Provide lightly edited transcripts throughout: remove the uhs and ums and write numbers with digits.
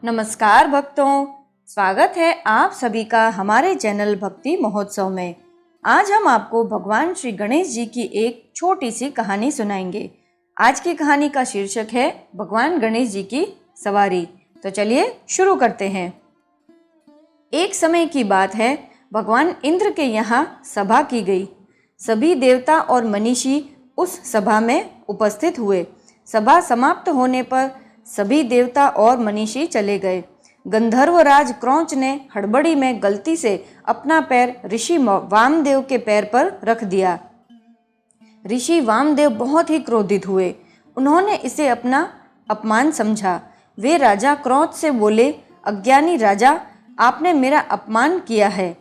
नमस्कार भक्तों, स्वागत है आप सभी का हमारे चैनल भक्ति महोत्सव में। आज हम आपको भगवान श्री गणेश जी की एक छोटी सी कहानी सुनाएंगे। आज की कहानी का शीर्षक है भगवान गणेश जी की सवारी। तो चलिए शुरू करते हैं। एक समय की बात है, भगवान इंद्र के यहाँ सभा की गई। सभी देवता और मनीषी उस सभा में उपस्थित हुए। सभा समाप्त होने पर सभी देवता और मनीषी चले गए। गंधर्वराज क्रौंच ने हड़बड़ी में गलती से अपना पैर ऋषि वामदेव के पैर पर रख दिया। ऋषि वामदेव बहुत ही क्रोधित हुए। उन्होंने इसे अपना अपमान समझा। वे राजा क्रौंच से बोले, अज्ञानी राजा, आपने मेरा अपमान किया है।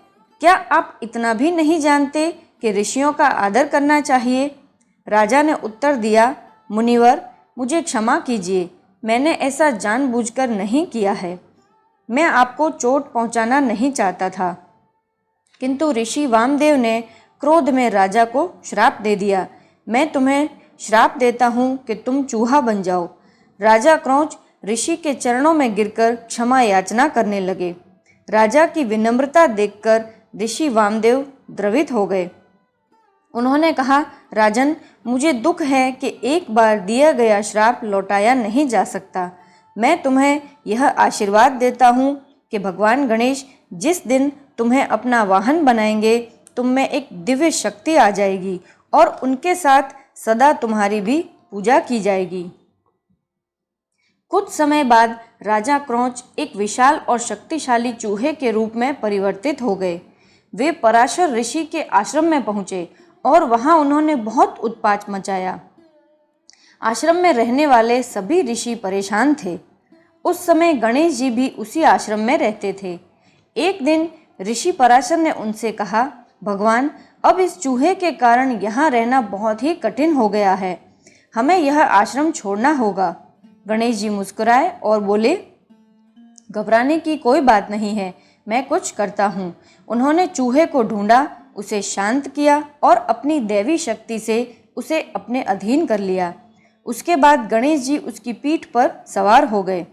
क्या आप इतना भी नहीं जानते कि ऋषियों का आदर करना चाहिए? राजा ने उत्तर दिया, मुनिवर, मुझे क्षमा कीजिए, मैंने ऐसा जानबूझकर नहीं किया है। मैं आपको चोट पहुंचाना नहीं चाहता था। किंतु ऋषि वामदेव ने क्रोध में राजा को श्राप दे दिया। मैं तुम्हें श्राप देता हूँ कि तुम चूहा बन जाओ। राजा क्रौंच ऋषि के चरणों में गिरकर क्षमा याचना करने लगे। राजा की विनम्रता देखकर ऋषि वामदेव द्रवित हो गए। उन्होंने कहा, राजन, मुझे दुख है कि एक बार दिया गया श्राप लौटाया नहीं जा सकता। मैं तुम्हें यह आशीर्वाद देता हूँ कि भगवान गणेश जिस दिन तुम्हें अपना वाहन बनाएंगे, तुम में एक दिव्य शक्ति आ जाएगी और उनके साथ सदा तुम्हारी भी पूजा की जाएगी। कुछ समय बाद राजा क्रौंच एक विशाल और शक्तिशाली चूहे के रूप में परिवर्तित हो गए। वे पराशर ऋषि के आश्रम में पहुँचे और वहां उन्होंने बहुत उत्पात मचाया। आश्रम में रहने वाले सभी ऋषि परेशान थे। उस समय गणेश जी भी उसी आश्रम में रहते थे। एक दिन ऋषि पराशर ने उनसे कहा, भगवान, अब इस चूहे के कारण यहाँ रहना बहुत ही कठिन हो गया है। हमें यह आश्रम छोड़ना होगा। गणेश जी मुस्कुराए और बोले, घबराने की कोई बात नहीं है, मैं कुछ करता हूँ। उन्होंने चूहे को ढूंढा, उसे शांत किया और अपनी दैवी शक्ति से उसे अपने अधीन कर लिया। उसके बाद गणेश जी उसकी पीठ पर सवार हो गए।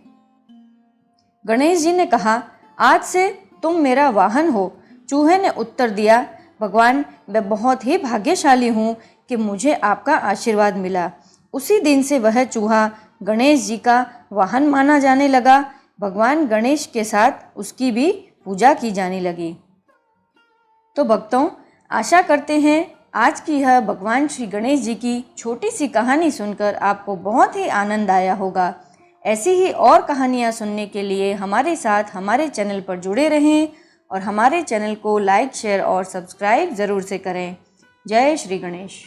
गणेश जी ने कहा, आज से तुम मेरा वाहन हो। चूहे ने उत्तर दिया, भगवान, मैं बहुत ही भाग्यशाली हूँ कि मुझे आपका आशीर्वाद मिला। उसी दिन से वह चूहा गणेश जी का वाहन माना जाने लगा। भगवान गणेश के साथ उसकी भी पूजा की जाने लगी। तो भक्तों, आशा करते हैं आज की यह भगवान श्री गणेश जी की छोटी सी कहानी सुनकर आपको बहुत ही आनंद आया होगा। ऐसी ही और कहानियाँ सुनने के लिए हमारे साथ हमारे चैनल पर जुड़े रहें और हमारे चैनल को लाइक, शेयर और सब्सक्राइब ज़रूर से करें। जय श्री गणेश।